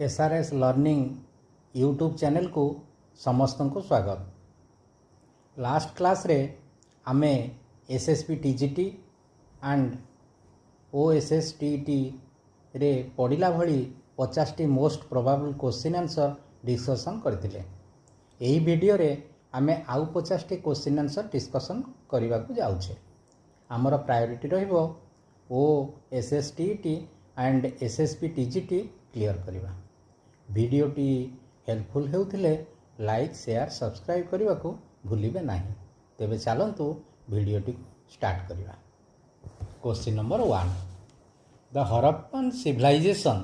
SRS learning YouTube channel को समस्त को स्वागत। लास्ट क्लास रे आमे एसएसपी टीजीटी एंड ओएसएसटीटी रे पढ़िला भली 50 T most probable question answer discussion करथिले। एही वीडियो रे आमे आउ 50 टी क्वेश्चन आंसर डिस्कशन करबा को जाउछे। हमर प्रायोरिटी रहइबो OSSTT and SSP TGT clear करबा। वीडियोटी हेल्पफुल हेउथिले लाइक शेयर सब्सक्राइब करने को भूलिबे नहीं। तेबे चलंतु वीडियोटी स्टार्ट करबा। Question number 1, the Harappan civilization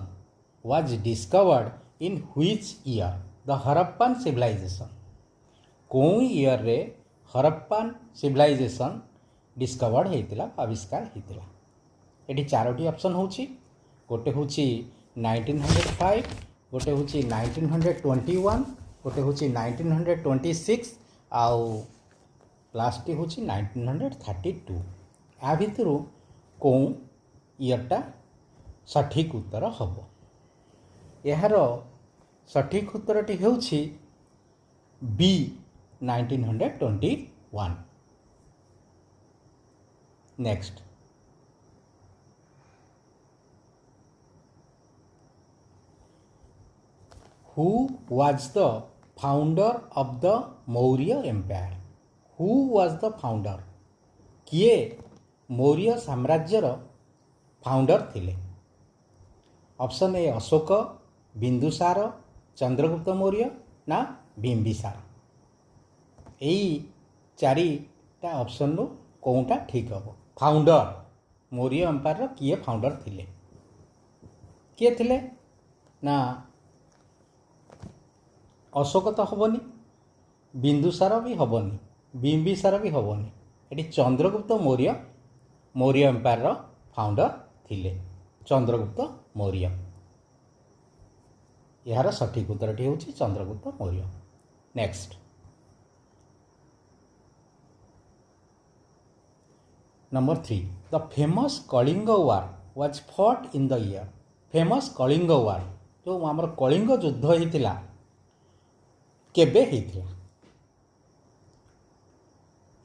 was discovered in which year? The Harappan civilization कोन ईयर रे हरप्पन सिविलाइजेशन डिस्कवर्ड हेतिला, आविष्कार हेतिला? एटी चारोटी ऑप्शन होची। गोटे होची 1905, गोटे होची 1921, गोटे होची 1926 आउ लास्ट होची 1932। आ भितर कौन ईयरटा सठिक उत्तर हम? यार सठिक उत्तरटी होची B 1921। Next, Who was the founder of the Maurya Empire? Who was the founder? किए मौर्य साम्राज्यर फाउंडर थिले? ऑप्शन ए अशोक, बिंदुसार, चंद्रगुप्त मौर्य ना बिंबिसार। यही चारिटा ऑप्शन रो कौनटा ठीक हम? फाउंडर मौर्य एम्पायर रो किए फाउंडर थिले? किए थिले ना अशोक तो हेनी, बिंदुसार भी हेनी, बिंबिसार भी हेनी। ये चंद्रगुप्त मौर्य मौर्य एम्पायर रो फाउंडर थिले, चंद्रगुप्त मौर्य। यार सठिक उत्तरटी होची Chandragupta Maurya. Next, number 3, the famous Kalinga war was fought in the year? Famous Kalinga war जो आमर कलिंग युद्ध होइतिला केबे होइतिला?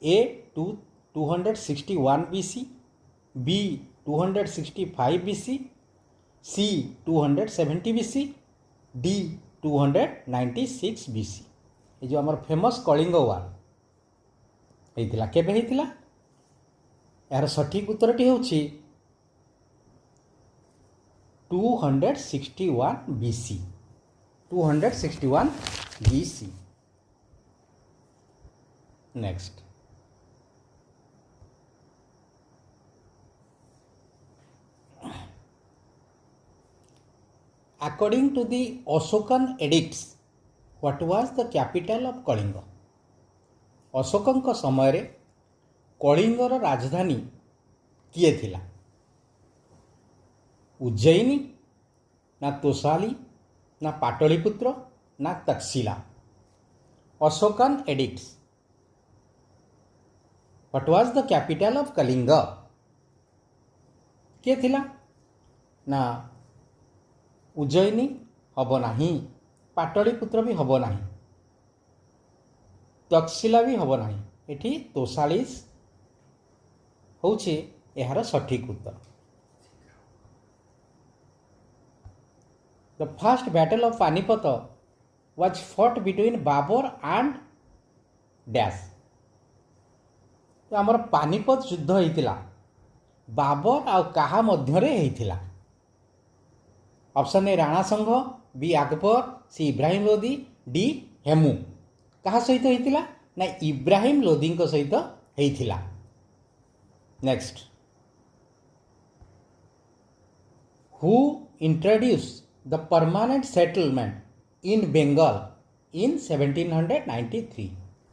A 261 BC, B 265 BC, C 270 BC, D 296 BC. ये जो आमर फेमस कलिंग वार होइतिला केबे होइतिला? यार सठिक उत्तरटी होची 261 BC, 261 BC। Next, according to the Ashokan edicts, what was the capital of Kalinga? अशोकंक समय रे कलिंगर राजधानी किए थिला? उज्जयिनी ना तोसाली ना पाटलिपुत्र ना Takshashila? Ashokan edicts, what was the capital of Kalinga? किए थिला ना उज्जयिनी हब नाही, पाटलिपुत्र भी हब नाही, तक्षशिला भी हब नाही। एठी तोसालीस होचे यार सठिक उत्तर। The first battle of Panipat was fought between Babur and dash? तो आमर पानीपत युद्ध होइतिला बाबर आ कहा मध्यरे होइतिला? Option A Rana Sanga, B Akbar, C Ibrahim Lodi, D Hemu. कहा सहित होइतिला ना इब्राहिम लोदी को सहित होइतिला। Next, who introduced the permanent settlement in Bengal in 1793?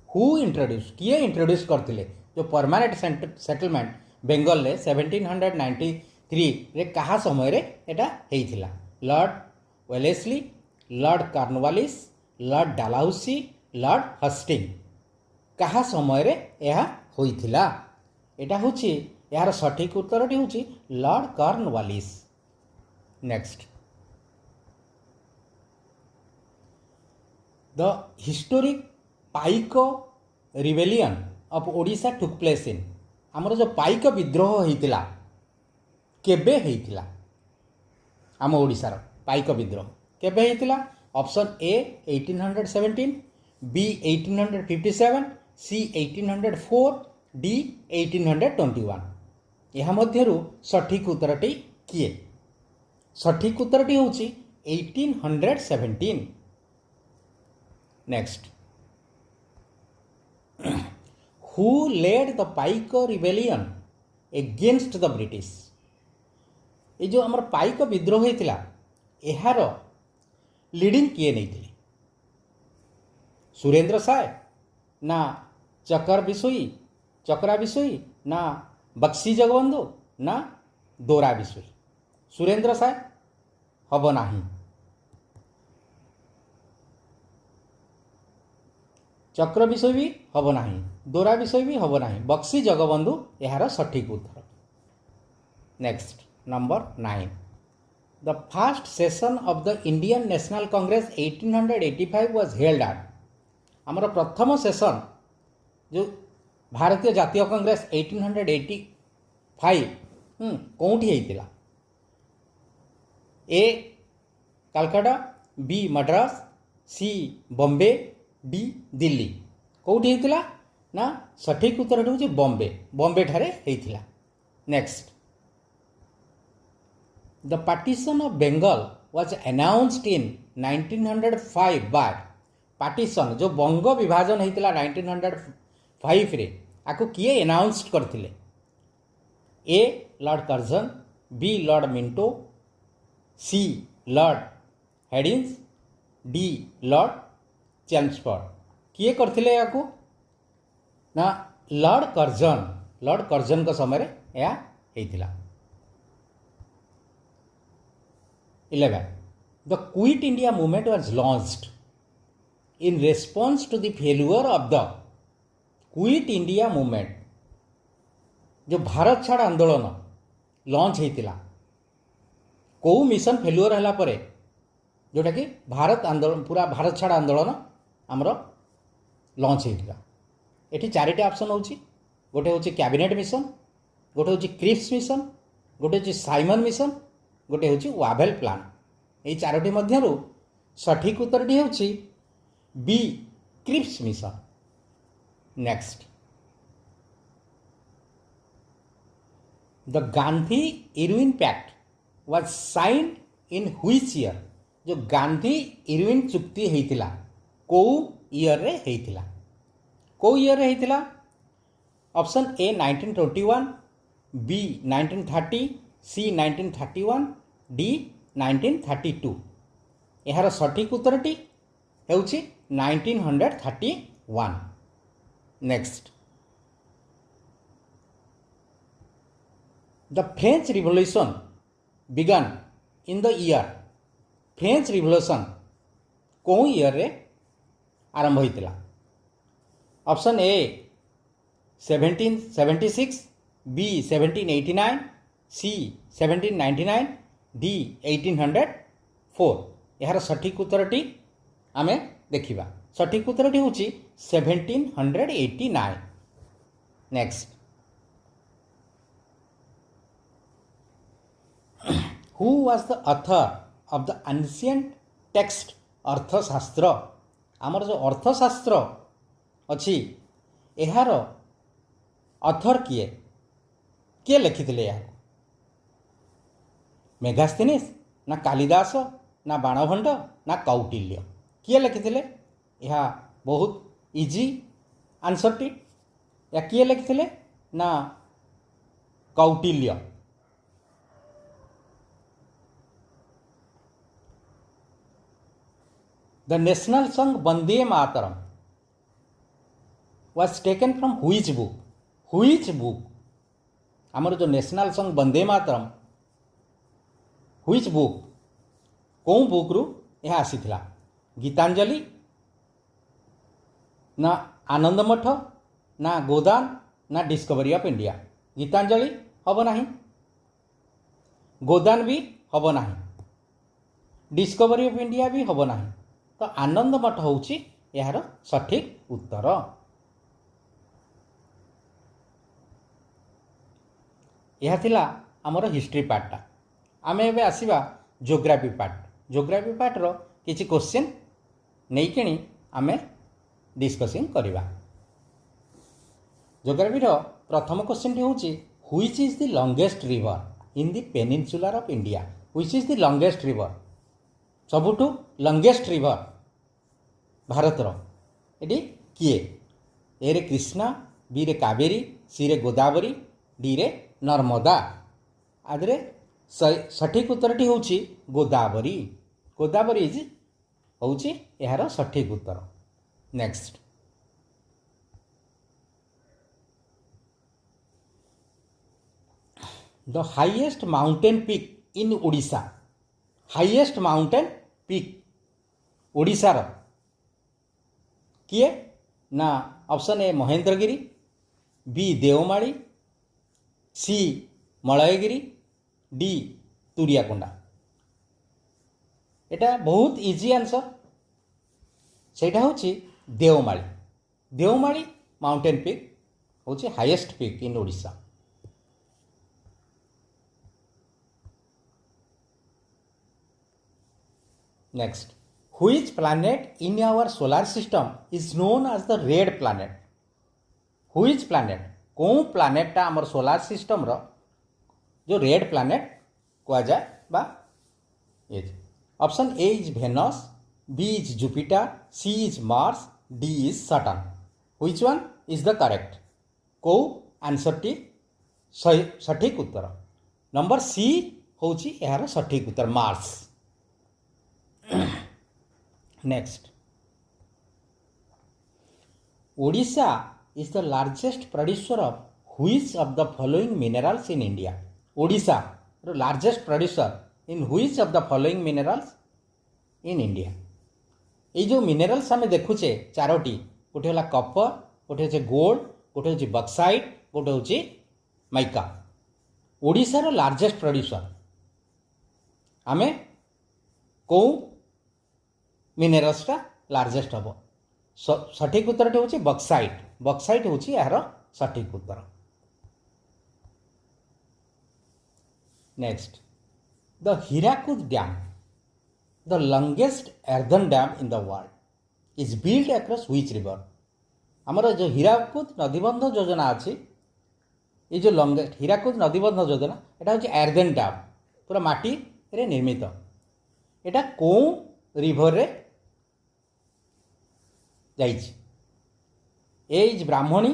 Who introduce किए इंट्रोड्यूस करथिले जो परमानेंट सेटलमेंट बेंगल रे 1793 रे कहा समय रे एटा हेइथिला? Lord Wellesley, Lord Cornwallis, Lord Dalhousie, Lord Hasting? कहा समय रे यह होइथिला? एटा होची यार सठिक उत्तरटी होची Lord Cornwallis. Next, the historic pike rebellion of Odisha took place in आमर जो पाइक विद्रोह होता केबे होता आम ओडिशार पाइक विद्रोह केबे होता option A 1817 B 1857 C 1804 D 1821 यह मध्यरु सठिक उत्तरटी किए सठिक उत्तरटी होची 1817 next who led the Paika rebellion against the British ये जो आमर पाइक विद्रोह होता यार लीडिंग किए नहीं सुरेंद्र साय ना चकरा बिसोई ना बक्सी जगबंधु ना दोरा बिसोई सुरेंद्र साय हम नहीं चक्र विषय भी हम नहीं दोरा विषय भी हम नहीं बक्सी जगबंधु यार सठिक उत्तर next number 9 the first session of the Indian National Congress 1885 was held at आमर प्रथम सेशन जो भारतीय जातीय कांग्रेस 1885 कौटी होता A Calcutta B Madras C Bombay D Delhi कौटी होता ना सठिक उत्तर हूँ बॉम्बे ठारे होता next the partition of Bengal was announced in 1905 by partition जो बंग विभाजन होता 1905 रे आपको किए अनाउंस्ड करते A Lord Curzon B Lord Minto C Lord Hardinge D Lord Chelmsford किए करते या ना लॉर्ड कर्जन का समय यह होता 11 the quit India movement was launched in response to the failure of the quit India movement जो भारत छाड़ आंदोलन लॉन्च होता कौ मिशन फेल्यूर है पर जोटा कि भारत आंदोलन पूरा भारत छाड़ आंदोलन आमर लॉन्च होता ये चारिटा ऑप्शन होची गोटे हूँ कैबिनेट मिशन गोटे हूँ क्रिप्स मिशन गोटे हूँ साइमन मिशन गोटे हूँ वाभेल प्लान ये चारोटी मध्यरु सठिक उत्तरटी होची B Cripps mission next the Gandhi Irwin pact was signed in which year जो गांधी इरविन चुक्ति होता कौ ईयर रे होता कौ ईयर रे होता option A 1921 B 1930 C 1931 D 1932 यार सठिक उत्तरटी होची 1931 next the French revolution began in the year French revolution कौ ईयर रे आरंभ होता option A 1776 B 1789 C 1799 D 1804 यार सठिक उत्तरटी आमे देखिबा सठिक उत्तरटी हूँ 1789 next who was the author of the ancient text अर्थशास्त्र आमर जो अर्थशास्त्र अच्छी यार ऑथर किए किए लिखिथिले या मेगास्थेनिस ना कालिदास ना बाणभट्ट ना कौटिल्य किए लिखिथिले यह बहुत इजी आंसरटी या किए लिखिथिले ना Kautilya the national song Vande Mataram was taken from which book आमर जो national song Vande Mataram which book कौ बुक रु यह आसीथिला गीतांजलि ना आनंद मठ ना गोदान ना डिस्कवरी ऑफ इंडिया गीतांजलि हम नहीं गोदान भी हम नहीं डिस्कवरी ऑफ इंडिया भी हम नहीं तो आनंद मठ होउची यार सठिक उत्तर। यह थिला हमर हिस्ट्री पार्टा। आमे एबे आसीबा ज्योग्राफी पार्ट। ज्योग्राफी पार्ट रो किछि क्वेश्चन नै किनी आमे डिस्कसिंग करिबा। ज्योग्राफी रो प्रथम क्वेश्चन टी होउची which is the longest river in the peninsular of India. Which is the longest river, सबुठु लॉन्गेस्ट रिवर भारत रो एडी किए। ए रे कृष्णा, बी रे कावेरी, सी रे गोदावरी, डी रे नर्मदा। आदरे सठिक उत्तरटी होउची गोदावरी। गोदावरी इज होउची यार सठिक उत्तर। Next, the highest mountain peak in Odisha. Highest mountain peak Odisha रो किए ना? Option A Mahendragiri, B Deomali, C Malayagiri, D Turiakonda. एटा बहुत इजी आंसर। सेटा होची देवमाली। देवमाली माउंटेन पीक होची highest peak in Odisha. Next, which planet in our solar system is known as the red planet. Which planet, कौन प्लैनेटा आमर सोलार सिस्टम रो जो रेड प्लैनेट कहा जाए बा ये। Option A is Venus, B is Jupiter, C is Mars, D is Saturn. Which one is the correct? को answer टी सठिक उत्तर। नंबर सी होची यार सठिक उत्तर, Mars. Next, Odisha is the largest producer of which of the following minerals in India. Odisha largest producer in which of the following minerals in India. ये जो मिनरल्स आम देखुचे चारोटी, गोटे होला कपर, गोटे होचे गोल्ड, गोटे होचे बक्साइट, गोटे होचे माइका। ओडिशा रो लार्जेस्ट प्रोड्यूसर आमे को मिनरल्सटा लार्जेस्ट हम? सठिक उत्तर होची बक्साइट। बक्साइट होची यार सठिक उत्तर। Next, the Hirakud dam, the longest earthen dam in the world, is build across which river. आमर जो हीराकुद नदीबंध योजना अच्छी, ये जो लॉन्गेस्ट हीराकुद नदीबंध योजना एटा होची एर्थन डैम, पूरा माटी रे निर्मित। एटा को रिवर रे जाइछि? A is Brahmani,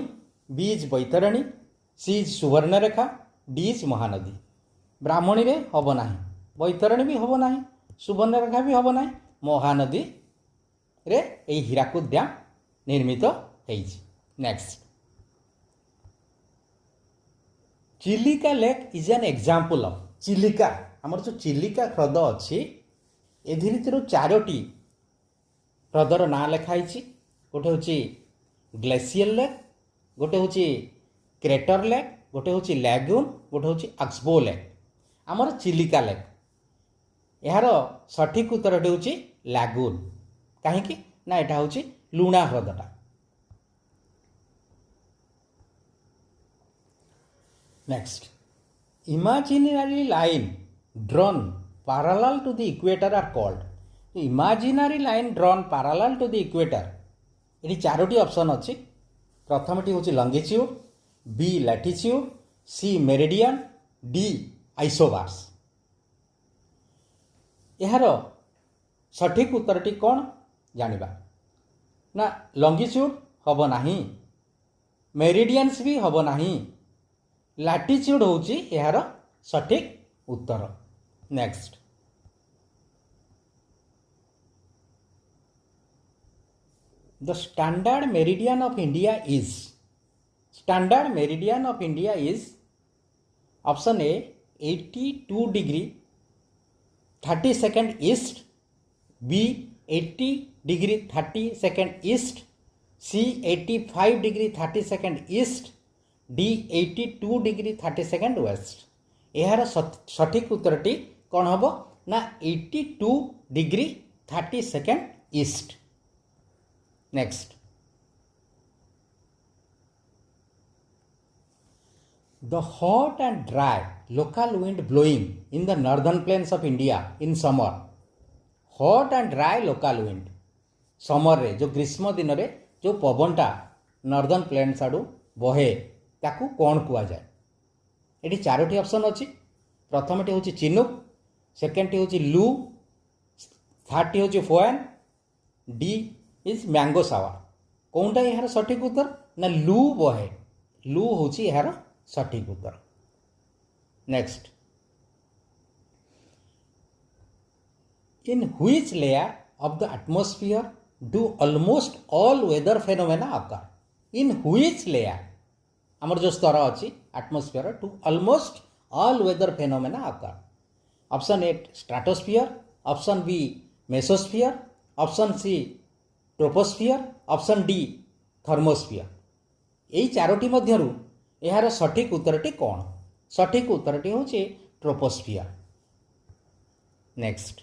B is Baitarani, C is Subarnarekha, D is Mahanadi. Brahmani रे हब नाही, बैतरणी भी हब नाही, सुवर्णरेखा भी हब नाही, महानदी रे ए हीराकुद डैम निर्मित होइछि। Next, Chilika lake is an example of. Chilika हमर जो चिलिका ह्रद अच्छी ए भितर चारोटी ह्रदर ना लिखाई। गोटे हूँ ग्लेशियल लेक, गोटे हूँ क्रेटर लेक, गोटे हूँ लैगून, गोटे हूँ ऑक्सबो लेक। आमर चिलिका लेक यार सठिक उत्तर हूँ लैगून। कहीं ना यहाँ हूँ लुणा ह्रदटा। Next, imaginary line drawn parallel to the equator are called. Imaginary line drawn parallel to the equator, ये चारोटी ऑप्शन अच्छी। प्रथमटी हूँ longitude, B latitude, C meridian, D isobars. यार सठिक उत्तरटी कौन जानिबा ना? लंगिट्यूड हब नाही, मेरिडियंस भी हब नाही, लैटिट्यूड होची यार सठिक उत्तर। Next, the standard meridian of India is. Standard meridian of India is option A 82 degree 30 second east, B 80 degree 30 second east, C 85 degree 30 second east, D 82 degree 30 second west. यार सठिक उत्तरटी कौन हम ना 82 degree 30 second east. Next, the hot and dry local wind blowing in the northern plains of India in summer. Hot and dry local wind summer रे जो ग्रीष्म दिन रे जो पवनटा नॉर्दर्न प्लेन्स आडू बहे ताकू कौन कुआ जाए. ये चारोटी ऑप्शन अच्छी. प्रथमटी हूँ चिनुक, सेकेंडटी हूँ लू, थर्डटी हूँ फोएन, डी इज मैंगो सावर. कौनटा यार सठिक उत्तर ना लू बहे. लू हूँ यार सठिक उत्तर. Next, in which layer of the atmosphere do almost all weather phenomena occur? In which layer आमर जो स्तर अच्छी atmosphere to almost all weather phenomena occur? Option A stratosphere, option B mesosphere, option C troposphere, option D thermosphere. यही चारोटी मध्यरु यार सठिक उत्तरटी कौन? सठिक उत्तरटी हूँ troposphere. Next,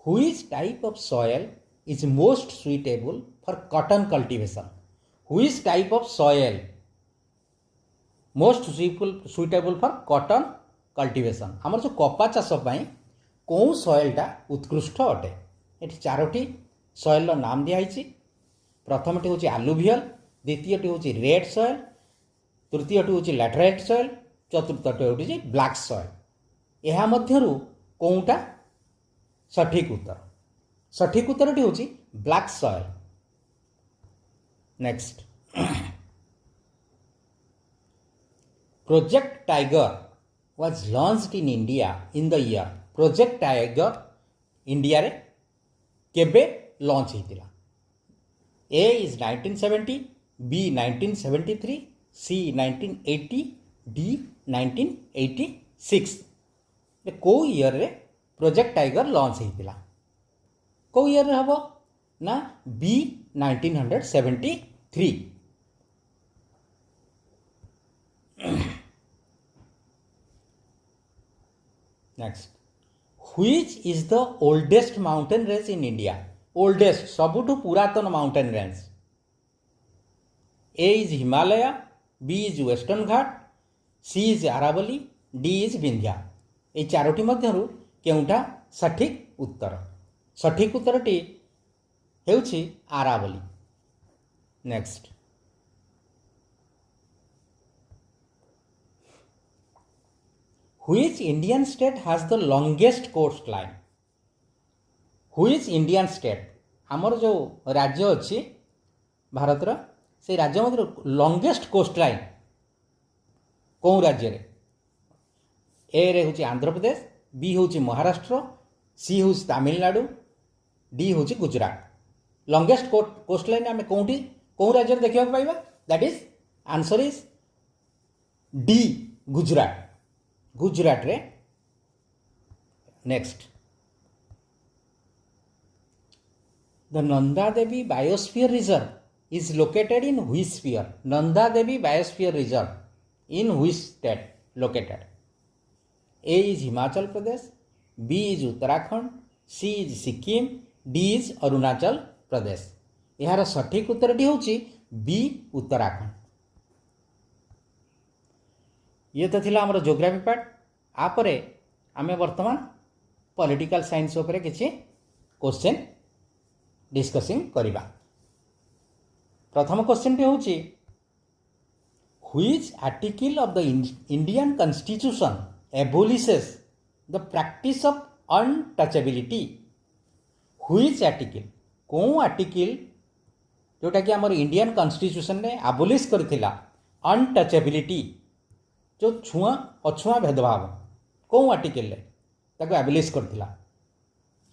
which type of soil is most suitable for cotton cultivation? Which type of soil most suitable for cotton cultivation? आमर जो कपा चाष कौ सॉइलटा उत्कृष्ट अटे. ये चारोटी सॉइल नाम दिखाई. प्रथमटी हूँ आलुभियल, द्वितीयटी हूँ रेड सॉइल, तृतीयटी हूँ लैटेराइट सॉइल, चतुर्थटी हूँ ब्लैक सॉइल. यह मध्यरु कौटा सठिक उत्तर? सठिक उत्तरटी हूँ black soil. Next, project tiger was launched in India in the year. Project tiger India रे केबे लॉन्च होता? ए इज 1970, बी 1973, सी 1980, डी 1986. कौ ईयर रे प्रोजेक्ट टाइगर लॉन्च होता? कौ ईयर रे हबो ना B 1973. Next, which is the oldest mountain range in India? Oldest सबुठु पुरातन mountain range. A is Himalaya, B is western Ghat, C is Aravalli, D is Vindhya. ये चारोटी मध्यरु केउंटा सठिक उत्तर? सठिक उत्तरटी हेउछि Aravalli. Next, which Indian state has the longest coast line? Which Indian state आमर जो राज्य अच्छी भारत से राज्य मध्य लॉन्गेस्ट कोस्ट लाइन कौ राज्य रे? ए रे हूँ आंध्र प्रदेश, बी हूँ महाराष्ट्र, सी हूँ तमिलनाडु, डी हूँ गुजरात. लॉन्गेस्ट कोस्ट लाइन आम कौटी कौ राज्य देखा पाइबा? That is answer is D Gujarat. Gujarat रे. Next, the Nanda Devi biosphere reserve is located in which sphere? Nanda Devi biosphere reserve in which state located? A is Himachal Pradesh, B is Uttarakhand, C is Sikkim, D is Arunachal Pradesh. यार सठिक उत्तरटी हूँ बी उत्तराखंड. ये तो थिला हमर ज्योग्राफी पार्ट. आपरे आमे वर्तमान पॉलिटिकल साइंस उपरे किछि क्वेश्चन डिस्कसिंग करिबा. प्रथम क्वेश्चन टी होछि, which article of the Indian constitution abolishes the practice of untouchability? Which article कौ आर्टिकल जोटा कि आमर इंडियन कॉन्स्टिट्यूशन ने एबोलिश करथिला अनटचेबिलिटी जो छुआ अछुआ भेदभाव कौ आर्टिकल रे ताको एबोलिश करथिला?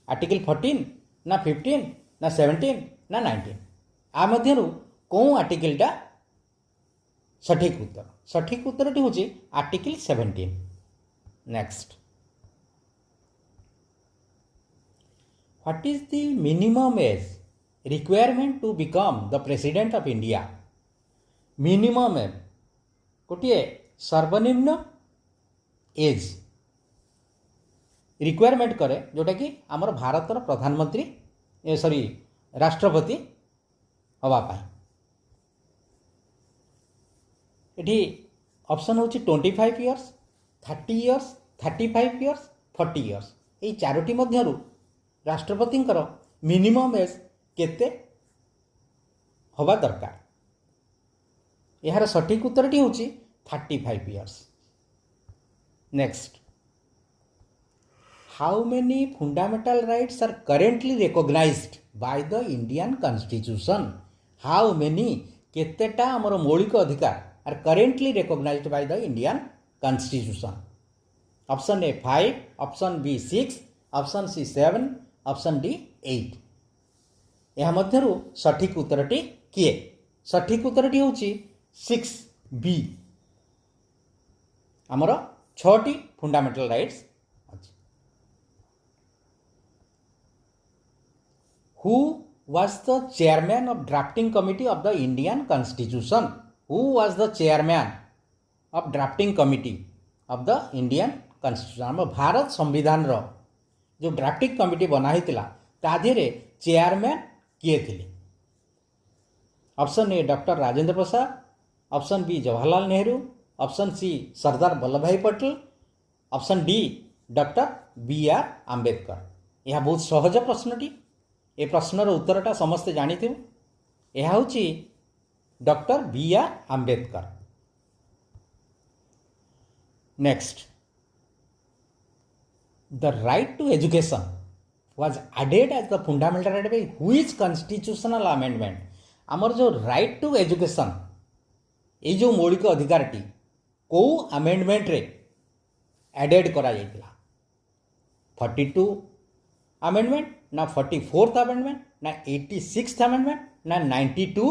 आर्टिकल 14 ना 15 ना 17 ना 19? आ मध्यरु कौ आर्टिकलटा सठिक उत्तर? सठिक उत्तरटी होछि article 17. Next, what is the minimum age requirement to become the president of India? Minimum age गोटे सर्वनिम्न एज रिक्वायरमेंट करे जोटा कि आमर भारतर प्रधानमंत्री सॉरी राष्ट्रपति हवापाई। एठी ऑप्शन होची 25 इयर्स, 30 इयर्स, 35 इयर्स, 40 इयर्स। ये चारोटी मध्यरु राष्ट्रपतिंकर मिनिमम एज केते हवा दरकार। यार सठिक उत्तरटी होची 35 years. Next, how many fundamental rights are currently recognised by the Indian constitution? How many केतेटा हमर मौलिक अधिकार are currently recognised by the Indian constitution? Option A 5, option B 6, option C 7, option D 8। यह मध्यरु सठिक उत्तरटी किए? सठिक उत्तरटी होची 6 बी। आमर 6टी फंडामेंटल राइट्स अछि। Who was the chairman of drafting committee of the Indian constitution? Who was the chairman of drafting committee of the Indian constitution? आम भारत संविधान रो जो ड्राफ्टिंग कमिटी बना हितिला ता देहरे चेयरमैन किए थिले? Option A doctor Rajendra Prasad, option B Jawaharlal Nehru, option C Sardar Vallabh bhai Patel, option D doctor B R Ambedkar. यह बहुत सहज प्रश्नटी। ए प्रश्नर उत्तरटा समस्ते जानिथिबे। यह होची doctor B R Ambedkar. Next, the right to education was added as the fundamental right by which constitutional amendment? आमर जो राइट टू एजुकेशन ये जो मौलिक अधिकार टी को अमेंडमेंट रे एडेड करा जाइतिला? 42 अमेंडमेंट ना 44th अमेंडमेंट ना 86th अमेंडमेंट ना 92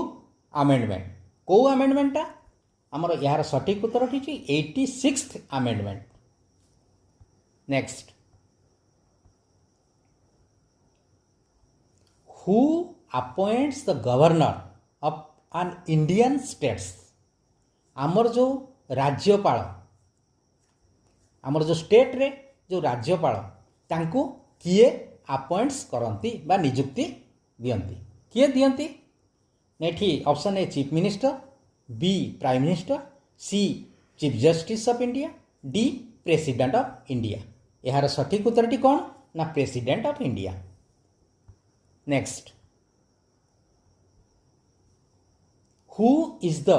अमेंडमेंट? को अमेंडमेंटा आमर यार सठिक उत्तर टी 86th amendment. Next, who appoints the governor of an Indian states? आमर जो राज्यपाल आमर जो स्टेट रे जो राज्यपाल तांको किए अपॉइंट्स करंती बा नियुक्ति दियंती? किए दियंती? नेठी option A chief minister, B prime minister, C chief justice of India, D president of India. यार सठिक उत्तरटी कौन ना president of India. Next, who is the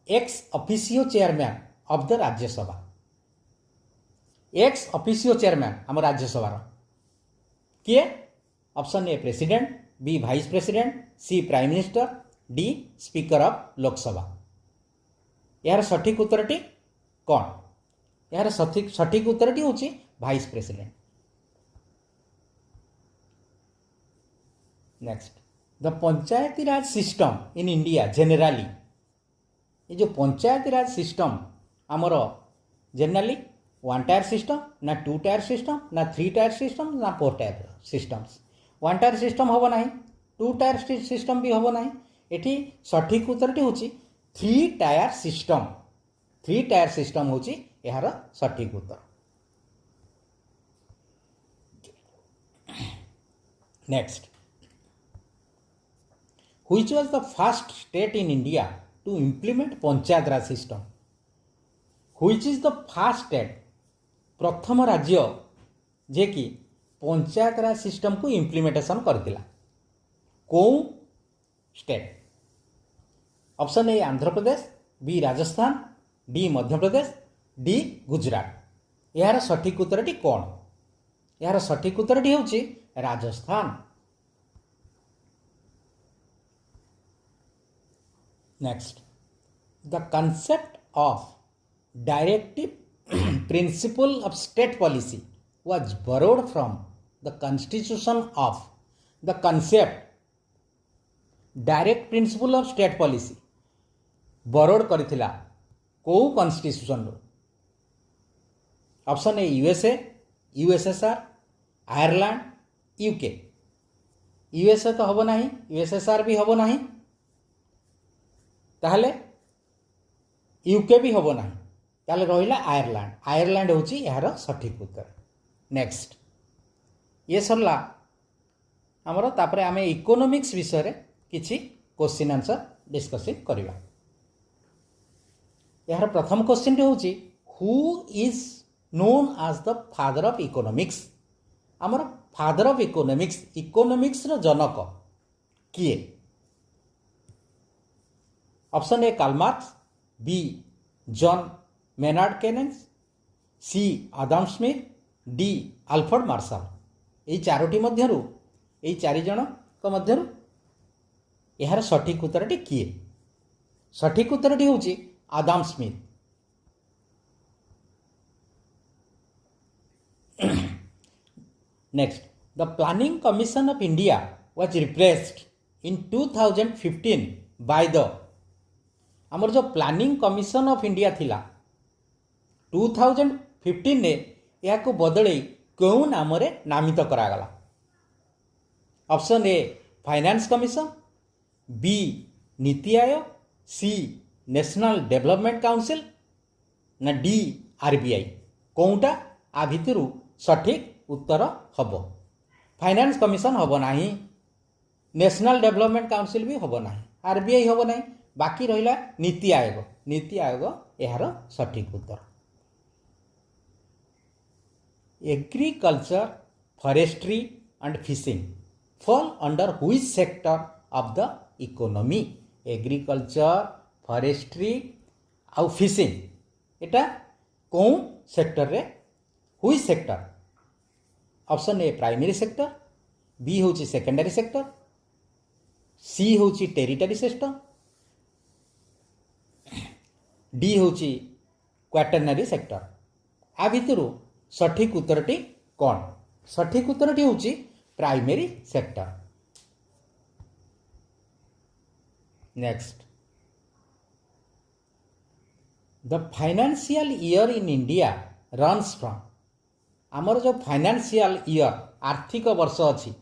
ex officio chairman of the Rajya Sabha? Ex officio chairman आम राज्यसभा किए? Option A president, B vice president, C prime minister, D speaker of Lok Sabha. यार सठिक उत्तरटी कौन? यार सठिक उत्तरटी होची vice president. Next, the Panchayati Raj system in India generally, ये जो पंचायती राज सिस्टम आमर जेनराली 1 टायर सिस्टम ना 2 टायर सिस्टम ना 3 टायर सिस्टम ना 4 टायर सिस्टम्स? 1 टायर सिस्टम हम ना, 2 टायर सिस्टम भी हम ना। एठी सठिक उत्तरटी होची 3 टायर सिस्टम। 3 टायर सिस्टम होची यार सठिक उत्तर। Next, which was the first state in India to implement panchayat raj system? which is the first state? प्रथम राज्य जे कि पंचायत राज सिस्टम को इम्प्लीमेंटेशन करथिला? को state? Option A Andhra Pradesh, B Rajasthan, D Madhya Pradesh, D Gujarat. यार सठिक उत्तरटी कौन? यार सठिक उत्तरटी होची Rajasthan. Next, the concept of directive principle of state policy was borrowed from the constitution of? The concept direct principle of state policy borrowed करथिला को कॉन्स्टिट्यूशन रो? Option A USA, USSR, Ireland, UK. USA तो हम ना, USSR भी हम ना, ताहले यूके भी हम ना, ताहले रहिला आयरलैंड। आयरलैंड होची यार सठिक उत्तर। नेक्स्ट, ये सरला आमर तापर आम इकोनॉमिक्स विषय किछि क्वेश्चन आंसर डिस्कसिंग करवा। यार प्रथम क्वेश्चन हूँ who is known as the father of economics. आमर फादर ऑफ इकोनॉमिक्स रो जनक किए? Option A Karl Marx, B John Maynard Keynes, C Adam Smith, D Alfred Marshall. यही चारोटी मध्यरु यही चारि जन मध्यरु यार सठिक उत्तरटी किए? सठिक उत्तरटी हूँ Adam Smith. Next, the planning commission of India was replaced in 2015 by the. आमर जो प्लानिंग कमिशन ऑफ इंडिया थिला 2015 ने यह को बदले क्यों नाम रे नामित करागला? Option A finance commission, B Niti Aayog, C national development council, ना डी आरबीआई। कौनटा आ भितरु सठिक उत्तर हब? फाइनेंस कमिशन हब नाही, नेशनल डेवलपमेंट काउंसिल भी हब नाही, आरबीआई हब नाही, बाकी रहिला नीति आयोग। नीति आयोग यार सठिक उत्तर। Agriculture, forestry and fishing fall under which sector of the economy? Agriculture, forestry आउ फिशिंग एटा कौन सेक्टर रे? Which sector? Option A primary sector, B होची सेकेंडरी सेक्टर, सी होची टेरिटरी सेक्टर, डी होची क्वाटरनरी सेक्टर। आ भितरु सठिक उत्तरटी कौन? सठिक उत्तरटी होची primary sector. Next, the financial year in India runs from. आमर जो फाइनेंशियल ईयर आर्थिक वर्ष अच्छी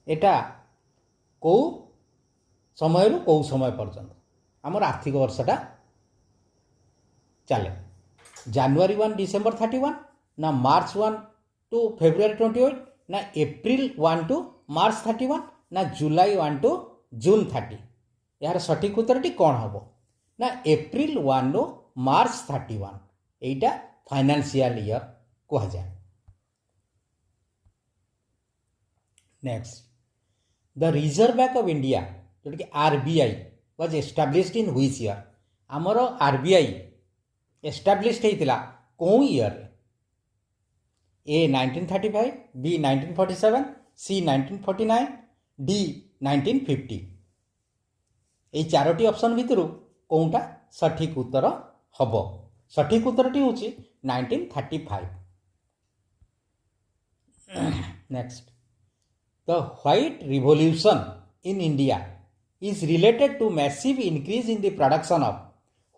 एटा कौ समय रु कौ समय पर्यंत आमर आर्थिक वर्षटा चले? जनवरी 1 डिसेंबर 31, ना मार्च 1 टू फेब्रुआरी 28, ना एप्रिल 1 टू मार्च 31, ना जुलाई 1 टू जून 30। यार सठिक उत्तरटी कौन हम? ना April 1 to March 31 Etah financial year कह जाए। Next, the reserve bank of India जोटा कि RBI was established in which year? आमर आरबीआई एस्टाब्लिश्ड होता कौन ईयर? ए 1935, बी 1947, सी 1949, डी 1950। ये चारोटी ऑप्शन भितर कौनटा सठिक उत्तर हब? सठिक उत्तरटी हूँ 1935। Next, the white revolution in India is related to massive increase in the production of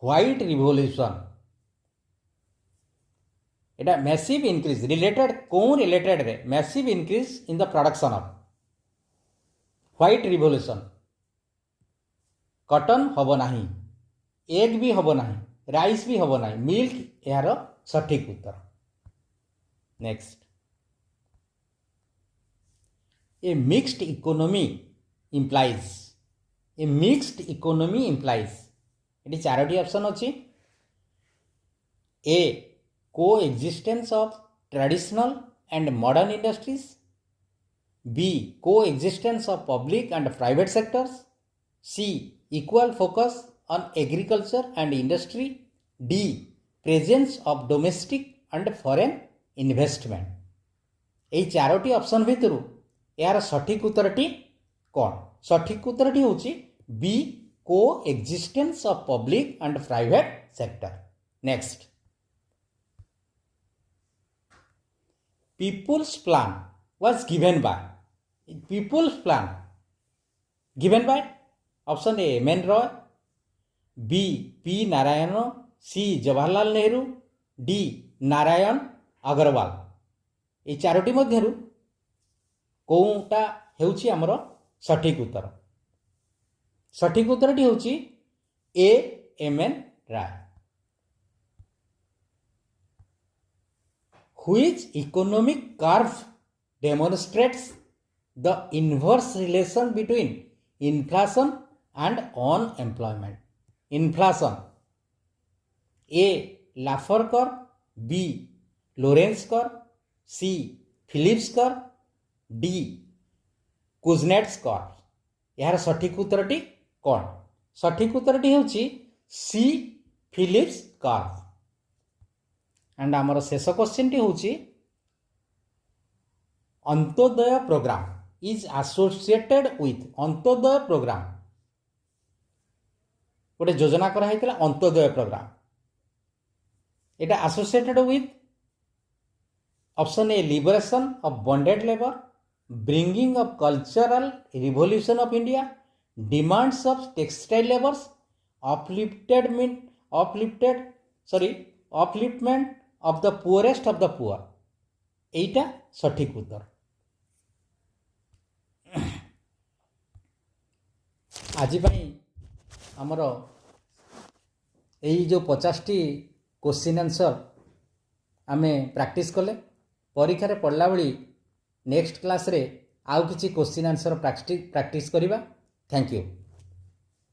white revolution। Etah massive increase related कौन related रे? massive increase in the production of white revolution। Cotton हब नाही, egg भी हब नाही, rice भी हब नाही, मिल्क यार सठिक उत्तर। Next, a mixed economy implies। A mixed economy implies ये चारोटी ऑप्शन अच्छी। ए को existence of traditional and modern industries, B को existence of public and private sectors, C equal focus on agriculture and industry, D presence of domestic and foreign investment. ये चारोटी option भितर यार सठिक उत्तरटी कौन? सठिक उत्तरटी हूँ बी को existence of public and private sector. Next, people's plan was given by. People's plan given by option A M N Roy, B P Narayan, C Jawaharlal Nehru, D Narayan Agarwal. ये चारोटी मध्यरु कौनटा हेउची आमर सठिक उत्तर? सठिक उत्तरटी हूँ A M N Roy. which economic curve demonstrates the inverse relation between inflation and unemployment. Inflation, A. Laffer curve, B. Lorenz curve, C. Phillips curve, D. Kuznets curve. यार सठिक उत्तरटी कौन? सठिक उत्तरटी होची सी फिलिप्स कर्व. एंड आमर शेष क्वेश्चन टी होची Antyodaya programme is associated with. Antyodaya programme गोटे योजना कराई अंत्योदय प्रोग्राम एटा associated with option A liberation of bonded labour, bringing of cultural revolution of India, demands of textile labours, upliftment of the poorest of the poor. एटा सठिक उत्तर. आज आमर यही जो 50टी क्वेश्चन आंसर आमे प्रैक्टिस कले परीक्षा रे पढ़ला बेली नेक्स्ट क्लास रे आउ किछि क्वेश्चन आंसर प्रैक्टिस करिबा. Thank you.